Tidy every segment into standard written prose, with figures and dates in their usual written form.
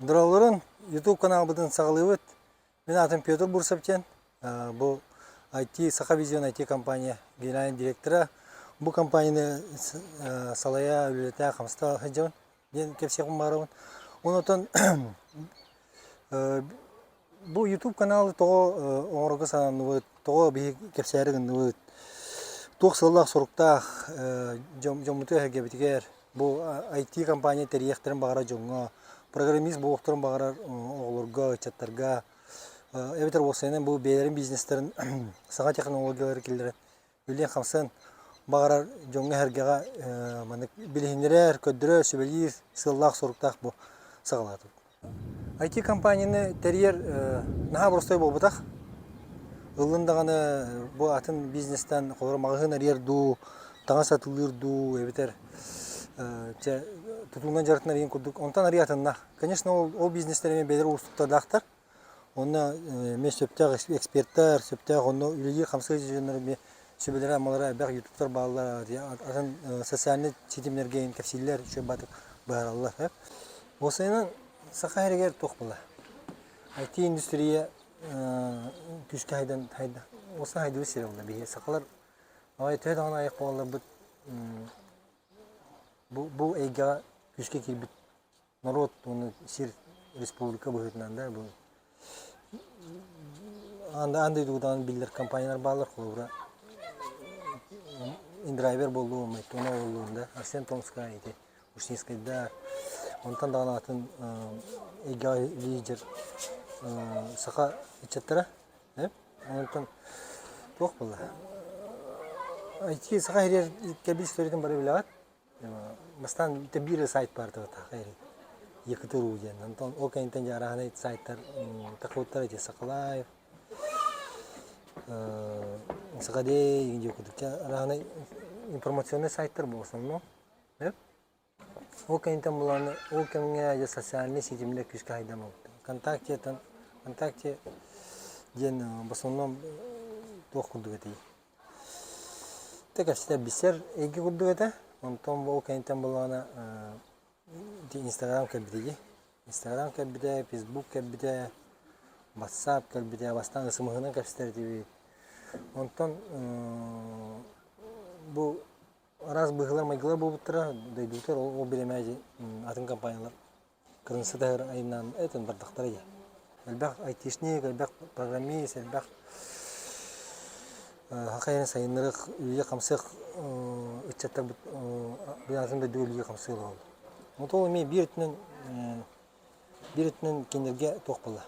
Дұраларын YouTube каналыбытын сағылыбыт. Мен атым Петр Бурсаптен. Бұл IT, Саха Визион IT компания генеральный директора. Бұл компанияны салая үлеті қамыста ғаджауын. Ден кепсеқым барауын. Онытын бұл YouTube каналы тоғы оңырғы санануыт, тоғы бейі кепсәрігінуыт. Тоқ сыллақ сұрықтақ жомыты әгебетігер. Бұл IT компания тәрияқтарын бағара жоңға. Программист болуқтырын бағарар оғылырға, чаттарға. Әбетер болсайынан бұл бейлерін бизнестерін саға технологиялары келдірі. Өлен қамсын бағарар жоңға әргеға білігіндерер, көддірі, сөбелер, сыллақ сұрықтақ бұл сағалады. IT компанияны тәрiyер наға бұрыстай бол бұтақ. Ұлындағаны бұл атын бизнестен қолыр мағығын әрiyер ду, таңа сатылыр ду, әбетер тұтылған жарықтың әрген күрдік. Онтан әрі атынна. Конечно, ол бизнестерімен бәлер ұстықтардақтар. Оны мен сөптәғ эксперттар, сөптәғ оны үліге қамсығы жөнлері сөбелері амалары бәқ ютубтар бағалар, атын социальный сетімлерге кәпсейлер шөп батық бағаралар. Осайынан сақа әрегер тоқ бұла. IT индустрия күшкі хайдан хайда. Осын хайды өсері бұла бейе. Сақалар авай төйд ағына аяқ бағалар бұд. Бұл әйгеға күшке келбіт народ, оны сир республика бұғытынан да бұл. Андай дұғыдан білдер компаниялар бағалар қолы индрайвер болуы, Майтона болуында, Арсен Томскай, Ушнискайдар. Онтан дағына атын әйгеға лидер сақа ичаттара. Онтан тоқ бұла. IT сақа әрер кәбіл сторетін бары білағат. Мастан бір сайт барды тақайры. Екі тұру ден. Антон ол кәйінтен жарағына сайттар тақуыттар әте Сақалаев. Сақадей еген жек өдік. Арағына информационный сайттар болсын. Ол кәйінтен бұланы, ол кәйінге социальный сетімлер күшкі айдам олды. Контакте ден басынлам тоқ күрдік әтей. Тек әпсетер бісер әйге күрдік әті. Онтон бұл кәйінтен болғана Instagram кәлбідеге. Instagram кәлбіде, Facebook кәлбіде, WhatsApp кәлбіде, бастан ұсымығынан кәпістер дебейді. Онтон бұл араз бұғылар майғылар бұл бұттыра, дайдуытар ол білемәді атын компаниялар. Кірінсі дәғір айынан әтін бардақтары е. Әлбәқ айтишник, әлбәқ программист, әлбәқ хақайын сайынырық, үйе қамсық үтчаттар бұланатында дөйліге қамсығы олды. Мұтол мен бір үтінен кендерге тоқ бұла.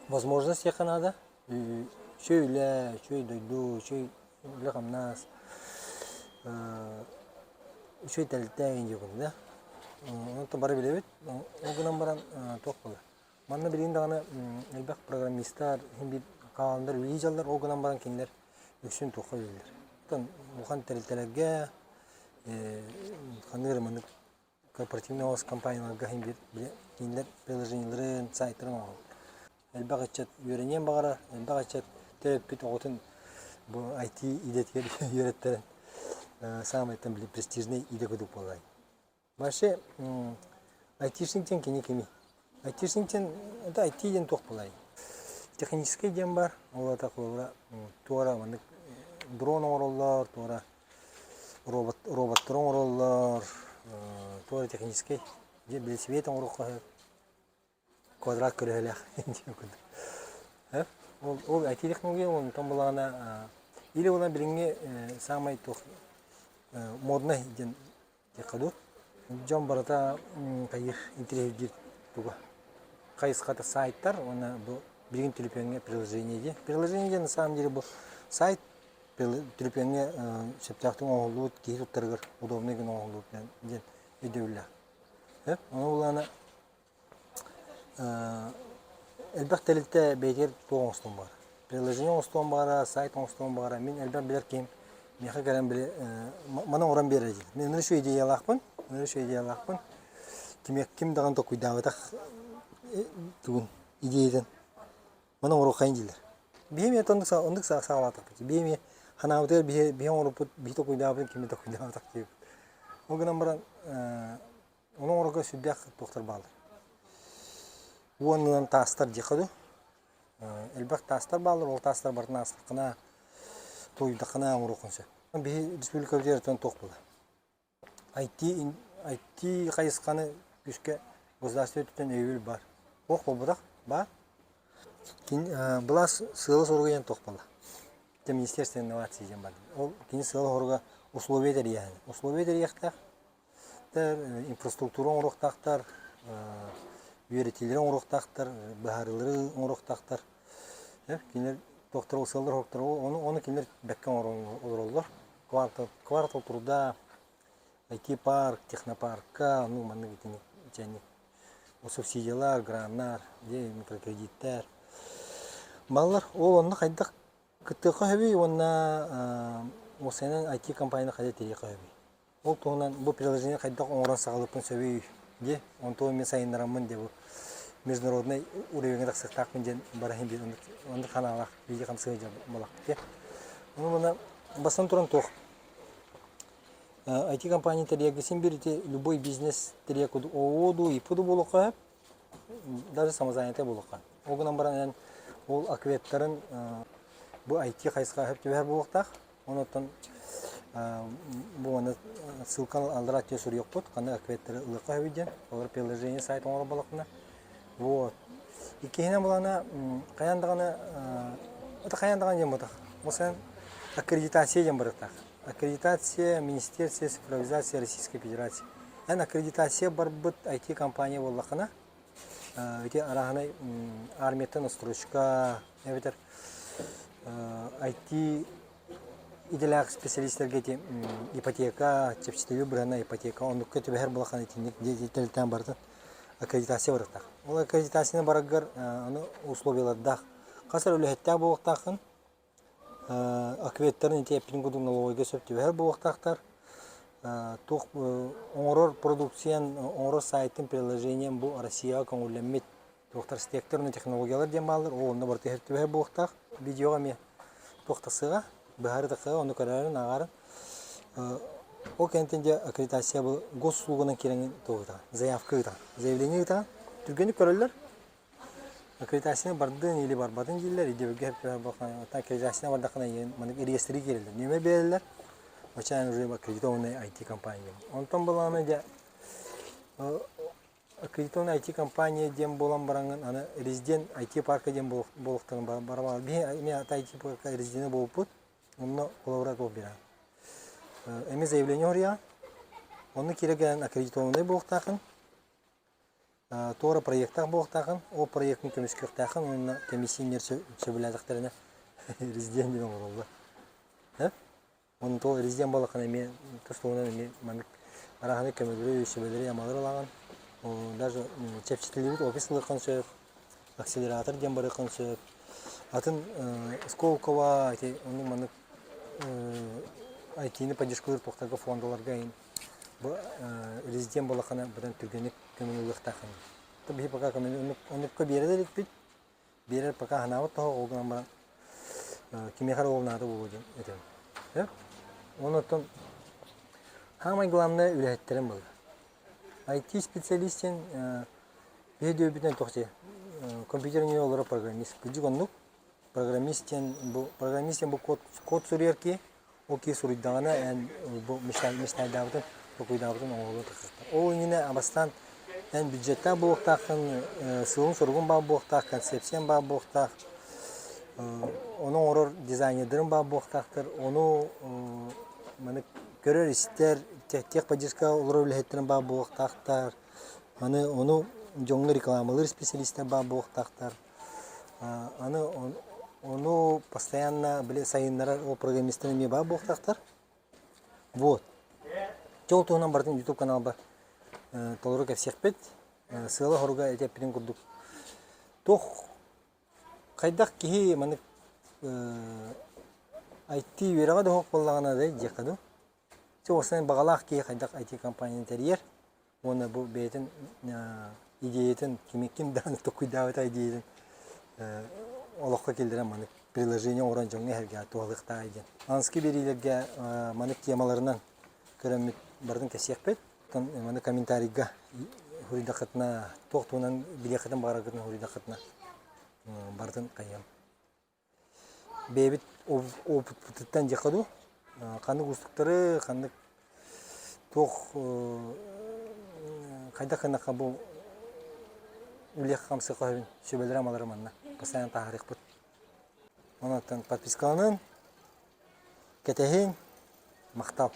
Возможность яқанада шөйлі, шөй дойду, шөй үлі қамнас, шөй тәлітті әген жекінді. Онты бары біле бет, оғынан баран тоқ бұла. Манна білгендіғаны әлбәқ программистар, қаландар, үлі жалдар, оғынан баран кендер өксін тоққа өлдер. Бұқан тәрілтелерге, қандығыр мұндық корпоративный оғыз компанияларға кейіндер приложенияларын, сайттарын оғыл. Әлбақ әтчет үйренен бағара, әлбақ әтчет тәріп бет оғытын IT идетер үйреттерін самайттан престижный иде көдік болай. Башы IT-шіңтен кене кеме. IT-шіңтен IT-ден тоқ болай. Технический дем бар, ола тақылыра туара мұндық дрон ороллар, туара роботтырон ороллар, туара технический же білесібет оңырыққа квадрат көрелек. Ол IT технология оның там болағына или олан бірінге самай тоқ модна ден қаду. Жон барата қайыр интервью туға. Қайысқаты сайттар, оны бұл бірген түліпенге приложение. Приложение на самом деле бұл сайт түліпенге септақтың оңғылуыт, кейі тұттарғыр, удобный ген оңғылуыт ден өдеулі. Оны оланы әлбәқ тәлітті бәйтер тоқ оңыстың бар. Приложение оңыстың бара, сайт оңыстың бара. Мен әлбәқ білер кейім, меқа кәрін біле, мана оран бере жел. Мен үріші идеялақпын. Кім даған тоқ үйдаватақ түгін идеяден. Мана ору қайын желдер. Бейме ондық сағалатақ бұд. Бейме ханауытыр бейме ору бұд, бейті қойдаватын, кеме тоқ үйдаватақ дейбіт. Оғынан баран, оның оруға сүлбәқ тоқтар балды. Уоннан тастар дикаду. Элбак тастар балыр, ол тастар бартын астықына, тойдақына оңырықынсы. Бей республика өтерден тоқ болды. IT қайысқаны күшке государство өтітен өйіл бар. Оқ болбыдақ, бар. Бұла сығылы сорға ен тоқ болды. Министерство инновации ден бар. Ол кені сығылы сорға условия дер яғын. Условия дер яқтақ, инфраструктура оңырықтақтар, үйретелері оңырықтақтар, бұхарылары оңырықтақтар. Кенер доктор ұсылдар оқтар, оны кенер бәккен олар. Квартал труда, IT-парк, технопаркка, манны кетені субсидиялар, гранттар, микрокредиттер. Балалар, ол онны қайдақ күттіқі өбей, онна осының IT компанияны қайда терек өбей. Ол туғынан бұл приложение қайдақ оңыран сағалықпын сөбей, он туғы мен сайындарамын деп, международный уровеньге тақсықтақпын ден барахын бейді, онды қаналақ, бейде қамсығы жабы болақ. Оны мұна бастан тұран тоқ. IT-компания терегесін берді, любой бизнес терегуды оуду, ипуду болуға, даже самозанятый болуға. Оғынан баран ол акветтарын бұл IT қайсыға өп төбер болуқтақ. Онытын бұл оны ссылканы алдырат өсір yok бұд, қаны акветтері ұлыққа өйден, олар приложение сайт оңыр болуқына. Икейіне бұлана қаяндағаны, өті қаяндаған ден бұдақ. Осыған аккредитация ден бұрықтақ. Аккредитация Министерства цифровизации Российской Федерации. Аккредитация бар бұд IT-компания болуқына. Өте арағынай арметтен строчка, IT иделяқ специалисттерге ипотека, чепчетелі бірана ипотека, ондыққа төбе әр болақаны детеліктен барды аккредитация барықтақ. Ол аккредитацияны барағыр условиялардақ. Қасыр өліхеттәк болықтақын, акветтерін ете әппін налогойға сөп төбе әр болықтақтар. Оңырор продукциян, оңырор сайттың приложением бұл Россияға көңілеммет тоқтар стекторны технологиялар дем алыр, олында бар төбе әр болықтақ. Видеоға ме тоқтасыға, бұхары тақыға, оны көрәрін ағарын. Ол кәнтінде аккредитация бұл госуслуғының кереңін тоғыдаған, заявка ұйтаған, заявление ұйтаған. Түргені көрілер, аккредитацияны бардың елі барбадың желілер, едебігі әппілер болған, аккредитацияны бардақына ең реестри керілер, нөмер берілер. Очайын уже аккредитованный IT-компания. Онтан боланы де аккредитованный IT-компания дем болан бараңын, резидент IT-парка дем болықтығын барабар. Мен IT-парка резиденті болып бұд, онына қолауырат болып берген. Әме заявление ория, оны кереген аккредитованный болықтақын, тоғыра проекттақ болықтақын, ол проекттің көміскі өқтақын, онына комиссиянер сөбіләдіқтеріне резидент деген орылды. Onun to rezident balakana me tostona me manik arahane kömürü şebeleri yamaları alan. Даже çepçitliği ofisinde konsept, akselerator diye bir konsept. Atın Сколково onun manik IT'ni поддержкалар тоқтағы фондаларға ин. Bu rezident balakana birden Türkiye'nin kömürlük takın. Tabii paka kömürlük onu kabirede bit. Birer paka hanavat tahu olgun ama kimyakar olnadı bu hocam. Evet. Ondan hamay главное ürettiren buldu. IT специалистен video biten toxte. Компьютерный olarak programist. Gücügonluk programisten bu kod soruyor ki o ki sorudağına en bu misal davutun okuy davutun oğlu tıkıktı. O yine abastan en büdjette bu oktağın sığın sorgun bağ bu oktağ, konsepsiyon bağ bu oktağ. Onun oror dizaynerlerin bağ bu oktağdır. Onu görür ister tek поддержка olur өлеттерин bağ bu oktağdır. Onu jonlu reklamalar специалистler bağ bu oktağdır. Onu постоянно sayınlar o programistlerin mi bağ bu oktağdır. Вот. Çoğu tuğunan bardın YouTube kanalı var. Толору ка всех пет. Сыла хоруга эти пирин курдук. Тох кайдак ки маны IT верага да хок боллагана да жакаду. Чоғысын бағалақ ки кайдак IT компания интерьер. Оны бу бетин идеятын кимекин дан токуйдабыта идеятын олоққа келдірен маны приложение оран жоңне herге туалықта айден. Ански берилерге маны темаларынан көрөмүт бардын кесек пет. Маны комментарийга хуридакытна тоқтуынан билекетін барагытын хуридакытна бардын кайям. Бебит опыттан жақаду, қандық ұстықтары, қандық тоқ қайда қанаққа бұл үлек қамсы қойын шөбелер амалары манна. Постоянно тағарық бұд. Онаттан подпискаланын, кетехен, мақтал.